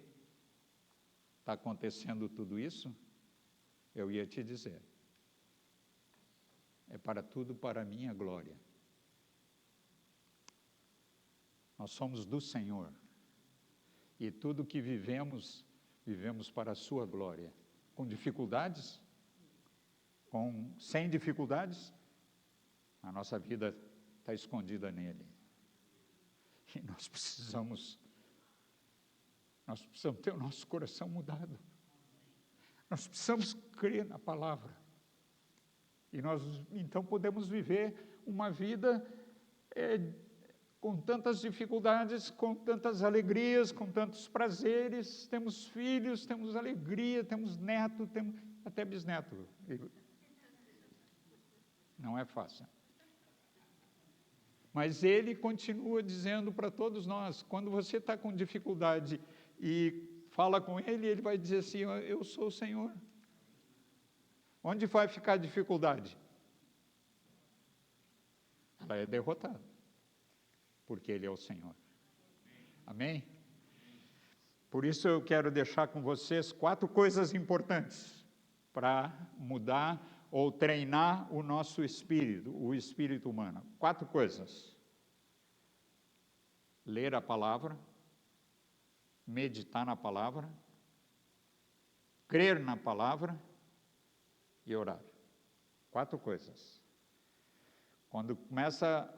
está acontecendo tudo isso, eu ia te dizer. É para tudo para a minha glória. Nós somos do Senhor. E tudo que vivemos, vivemos para a sua glória. Com dificuldades, sem dificuldades, a nossa vida está escondida nele. E nós precisamos ter o nosso coração mudado. Nós precisamos crer na palavra. E nós, então, podemos viver uma vida com tantas dificuldades, com tantas alegrias, com tantos prazeres. Temos filhos, temos alegria, temos neto, temos até bisneto. Não é fácil. Mas Ele continua dizendo para todos nós, quando você está com dificuldade e fala com Ele, Ele vai dizer assim: eu sou o Senhor. Onde vai ficar a dificuldade? Ela é derrotada, porque Ele é o Senhor. Amém? Por isso eu quero deixar com vocês 4 coisas importantes para mudar ou treinar o nosso espírito, o espírito humano. 4 coisas. Ler a palavra, meditar na palavra, crer na palavra e orar. 4 coisas. Quando começa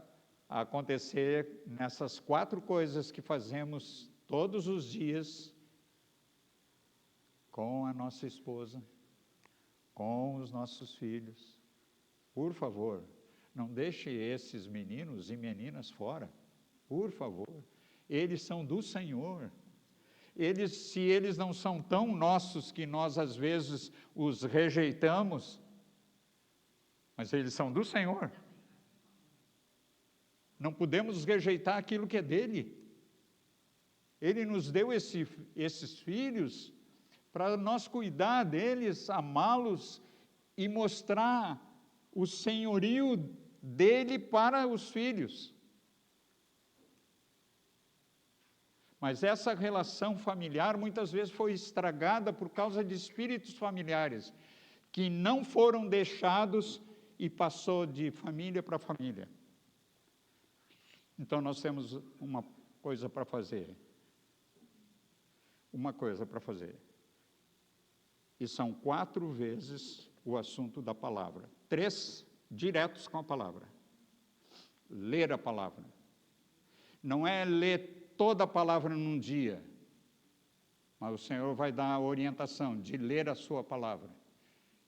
a acontecer nessas 4 coisas que fazemos todos os dias, com a nossa esposa, com os nossos filhos, por favor, não deixe esses meninos e meninas fora, por favor. Eles são do Senhor. Se eles não são tão nossos que nós às vezes os rejeitamos, mas eles são do Senhor. Não podemos rejeitar aquilo que é dele. Ele nos deu esses filhos para nós cuidar deles, amá-los e mostrar o senhorio dele para os filhos. Mas essa relação familiar muitas vezes foi estragada por causa de espíritos familiares que não foram deixados e passou de família para família. Então nós temos uma coisa para fazer. Uma coisa para fazer. E são 4 vezes o assunto da palavra. 3 diretos com a palavra. Ler a palavra. Não é ler toda a palavra num dia, mas o Senhor vai dar a orientação de ler a sua palavra.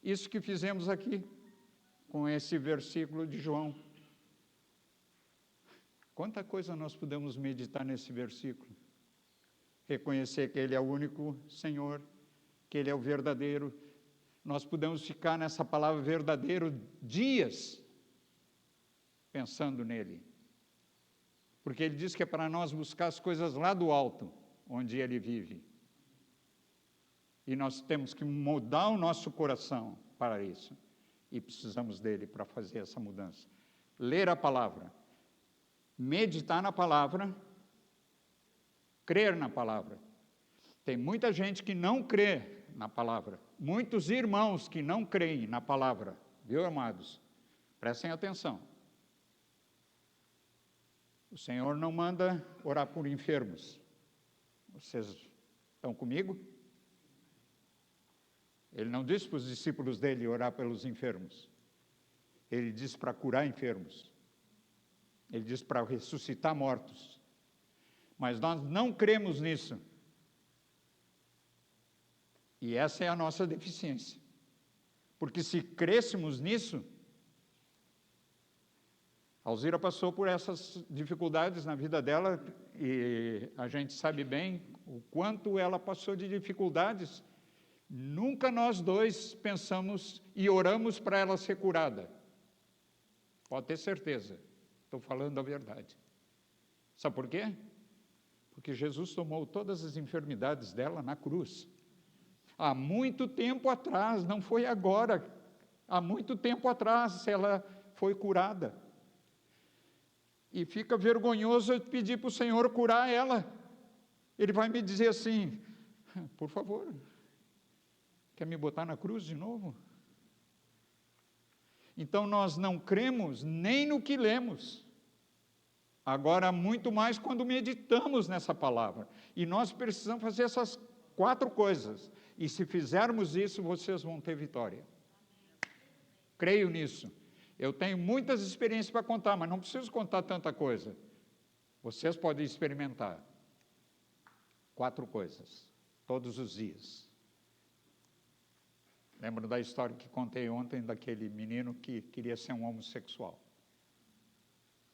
Isso que fizemos aqui, com esse versículo de João. Quanta coisa nós podemos meditar nesse versículo. Reconhecer que Ele é o único Senhor, que Ele é o verdadeiro. Nós podemos ficar nessa palavra verdadeiro dias pensando nele. Porque Ele diz que é para nós buscar as coisas lá do alto, onde Ele vive. E nós temos que mudar o nosso coração para isso. E precisamos dele para fazer essa mudança. Ler a palavra, meditar na palavra crer na palavra. Tem muita gente que não crê na palavra, muitos irmãos que não creem na palavra, viu, amados? Prestem atenção. O Senhor não manda orar por enfermos. Vocês estão comigo? Ele não disse para os discípulos dele orar pelos enfermos. Ele disse para curar enfermos. Ele disse para ressuscitar mortos. Mas nós não cremos nisso. E essa é a nossa deficiência. Porque se crêssemos nisso, Alzira passou por essas dificuldades na vida dela, e a gente sabe bem o quanto ela passou de dificuldades. Nunca nós dois pensamos e oramos para ela ser curada. Pode ter certeza, estou falando a verdade. Sabe por quê? Porque Jesus tomou todas as enfermidades dela na cruz. Há muito tempo atrás, não foi agora, há muito tempo atrás ela foi curada. E fica vergonhoso eu pedir para o Senhor curar ela. Ele vai me dizer assim, por favor, quer me botar na cruz de novo? Então nós não cremos nem no que lemos. Agora, muito mais quando meditamos nessa palavra. E nós precisamos fazer essas 4 coisas. E se fizermos isso, vocês vão ter vitória. Creio nisso. Eu tenho muitas experiências para contar, mas não preciso contar tanta coisa. Vocês podem experimentar. 4 coisas, todos os dias. Lembro da história que contei ontem daquele menino que queria ser um homossexual.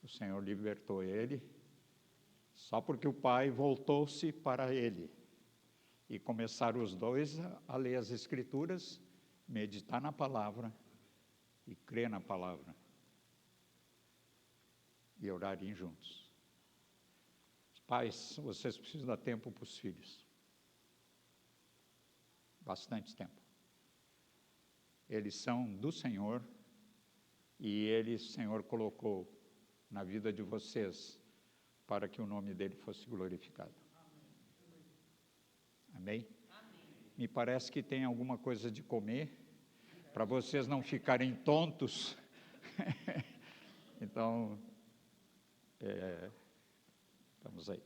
O Senhor libertou ele, só porque o pai voltou-se para ele. E começaram os dois a ler as Escrituras, meditar na palavra e crer na palavra. E orarem juntos. Pais, vocês precisam dar tempo para os filhos. Bastante tempo. Eles são do Senhor e o Senhor colocou na vida de vocês para que o nome dele fosse glorificado. Amém? Me parece que tem alguma coisa de comer, para vocês não ficarem tontos. Então, estamos aí.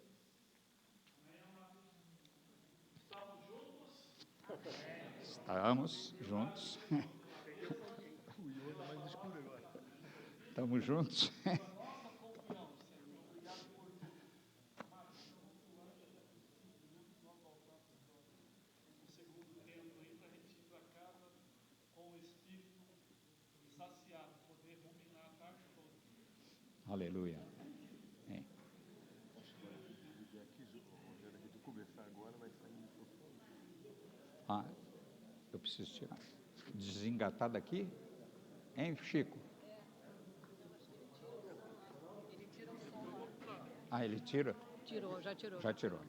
Estamos juntos. Estamos juntos. Aleluia. É. Eu preciso tirar. Desengatar daqui? Hein, Chico? Ele tira? Tirou, já tirou. Já tirou.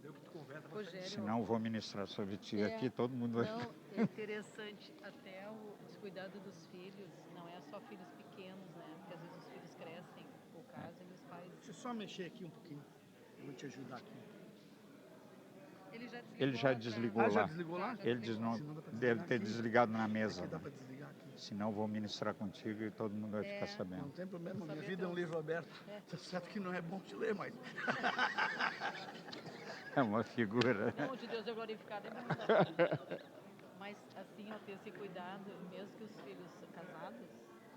Rogério, Senão eu vou ministrar sobre ti aqui, todo mundo vai... Não, é interessante, até os cuidados dos filhos, não é só filhos pequenos, né? Porque às vezes os filhos crescem, ou casam, e os pais... Deixa eu só mexer aqui um pouquinho. Eu vou te ajudar aqui. Ele já desligou Ah, lá. já desligou lá? Ele diz, não, Senão dá pra deve desligar ter aqui. desligado na mesa. Aqui dá Né? para desligar aqui. Senão eu vou ministrar contigo e todo mundo vai ficar Não sabendo. tem problema, minha Saber vida é um teu- livro aberto. Tá certo que não é bom de ler, mas... É uma figura. O nome de Deus é glorificado, é verdade. Mas assim, ó, ter esse cuidado, mesmo que os filhos casados,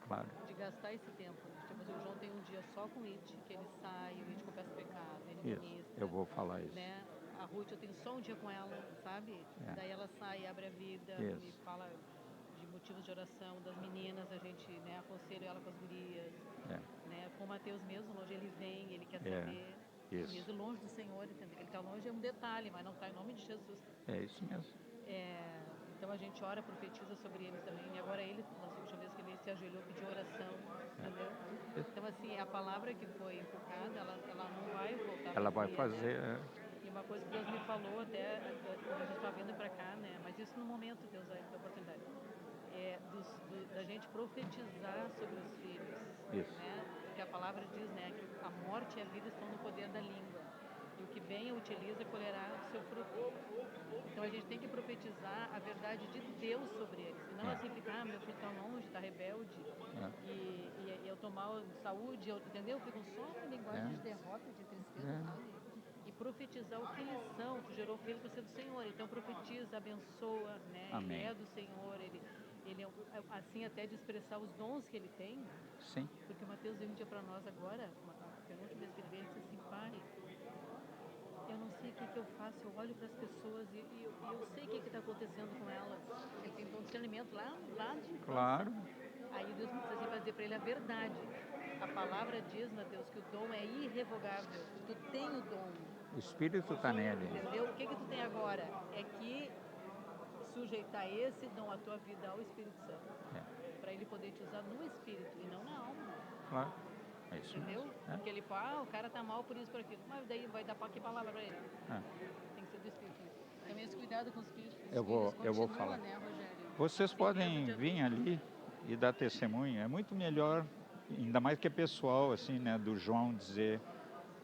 Claro. de gastar esse tempo. Tipo assim, o João tem um dia só com o It, que ele sai, o It confessa pecado, ele Isso, ministra. eu vou falar isso. Né? A Ruth, eu tenho só um dia com ela, sabe? É. Daí ela sai, abre a vida, Isso. me fala de motivos de oração das meninas, a gente, né, aconselha ela com as gurias, É. né? Com o Mateus mesmo, longe ele vem, ele quer É, saber. isso. Mesmo longe do Senhor, entendeu? Ele está longe é um detalhe, mas não está em nome de Jesus. É isso mesmo. Então a gente ora, profetiza sobre eles também. E agora ele, na última vez que ele se ajoelhou, pediu oração, entendeu? Então assim, a palavra que foi invocada, ela não vai voltar. Ela vai vazia, fazer... né? E uma coisa que Deus me falou até quando a gente está vindo para cá, né? Mas isso no momento Deus vai dar oportunidade. Da gente profetizar sobre os filhos. Isso. Né? Porque a palavra diz, né, que a morte e a vida estão no poder da língua. E o que venha, utiliza, colherá o seu fruto. Então a gente tem que profetizar a verdade de Deus sobre eles. E não assim ficar, meu filho está longe, está rebelde, e eu estou mal de saúde, entendeu? Ficam só uma linguagem de derrota, de tristeza, sabe? E profetizar o que eles são. Tu gerou filho para ser do Senhor, então profetiza, abençoa, né? Amém. Ele é do Senhor, ele é assim até de expressar os dons que ele tem. Sim. Porque o Mateus veio um dia para nós agora, a penúltima vez que ele veio, ele disse assim, pai, eu não sei o que eu faço, eu olho para as pessoas e eu sei o que está acontecendo com elas. Ele tem um discernimento lá de infância. Claro. Aí Deus me disse assim, para dizer para ele a verdade. A palavra diz, Mateus, que o dom é irrevogável. Tu tem o dom. O Espírito está nele. Entendeu? O que tu tem agora? É que sujeitar esse dom, a tua vida, ao Espírito Santo. Para ele poder te usar no Espírito e não na alma. Claro. É isso. Entendeu? Porque ele fala, o cara tá mal por isso, por aquilo. Mas daí vai dar que palavra para ele? Tem que ser do Espírito. Também esse cuidado com os filhos. Eu vou falar. Né, Rogério? Vocês podem vir ali e dar testemunho. É muito melhor, ainda mais que é pessoal, assim, né? Do João dizer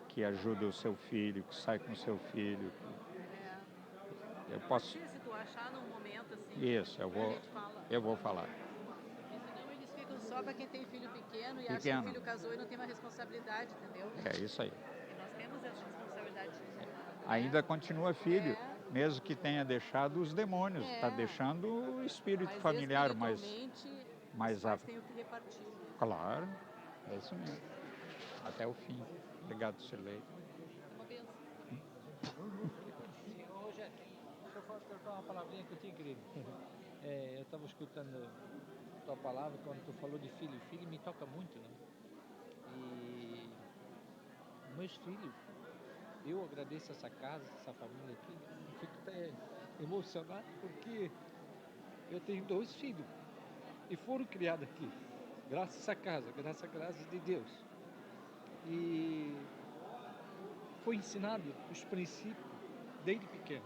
que ajuda o seu filho, que sai com o seu filho. Eu posso... Se tu achar num momento assim... Isso, eu vou falar. Porque senão eles ficam só para quem tem filho pequeno e acha que o filho casou e não tem uma responsabilidade, entendeu? É isso aí. E nós temos essa responsabilidade. Ainda continua filho, mesmo que tenha deixado os demônios. Está deixando o espírito familiar mais tem o que repartir. Né? Claro, é isso mesmo. Até o fim. Obrigado, Sirlei. Uma benção. Rogério, deixa eu trocar uma palavrinha contigo, querido. Eu estava escutando tua palavra quando tu falou de filho. Filho me toca muito, né? E meus filhos, eu agradeço essa casa, essa família aqui. Eu fico até emocionado porque eu tenho 2 filhos e foram criados aqui, graças a essa casa, graças à graça de Deus. E foi ensinado os princípios desde pequeno.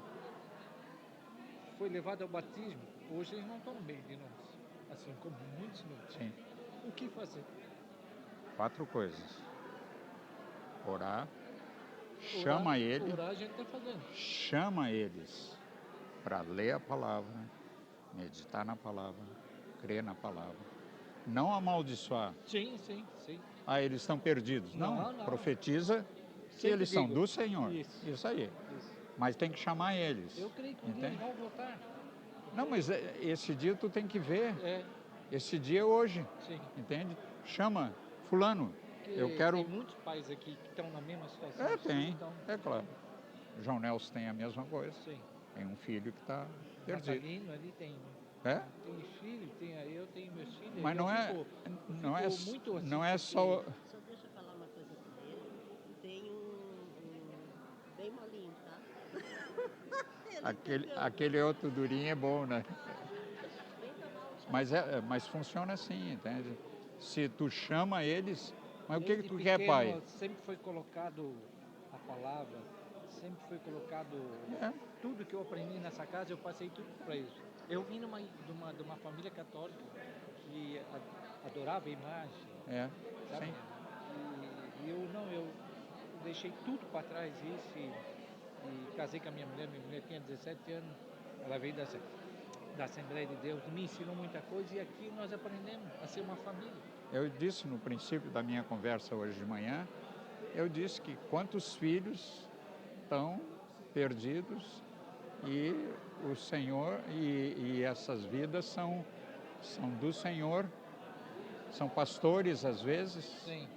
Foi levado ao batismo. Hoje eles não estão bem de nós, assim como muitos não. Sim. O que fazer? 4 coisas. Orar. Chama ele. Orar a gente está fazendo. Chama eles para ler a palavra, meditar na palavra, crer na palavra. Não amaldiçoar. Sim. Eles estão perdidos. Não. Profetiza que Sempre eles são digo. do Senhor. Isso Aí. Mas tem que chamar eles. Eu creio que eles vão voltar. Não, mas esse dia tu tem que ver. É. Esse dia é hoje. Sim. Entende? Chama fulano. Porque Eu quero... Tem muitos pais aqui que estão na mesma situação. Tem. Então, É claro. João Nelson tem a mesma coisa. sim. Tem um filho que está perdido. Natalino ali tem filho, eu tenho meus filhos. Mas não é, não é, muito assim, não é só... Só deixa eu falar uma coisa pra ele. Tem bem molinho, tá? Aquele outro durinho é bom, né? Mas funciona assim, entende? Se tu chama eles... Mas o que tu quer, pai? Sempre foi colocado a palavra, sempre foi colocado... Tudo que eu aprendi nessa casa, eu passei tudo para eles. Eu vim de uma família católica que adorava a imagem. Sabe? Sim. E eu deixei tudo para trás isso e casei com a minha mulher tinha 17 anos, ela veio da Assembleia de Deus, me ensinou muita coisa e aqui nós aprendemos a ser uma família. Eu disse no princípio da minha conversa hoje de manhã, eu disse que quantos filhos estão perdidos e o Senhor, e essas vidas são do Senhor, são pastores às vezes, Sim.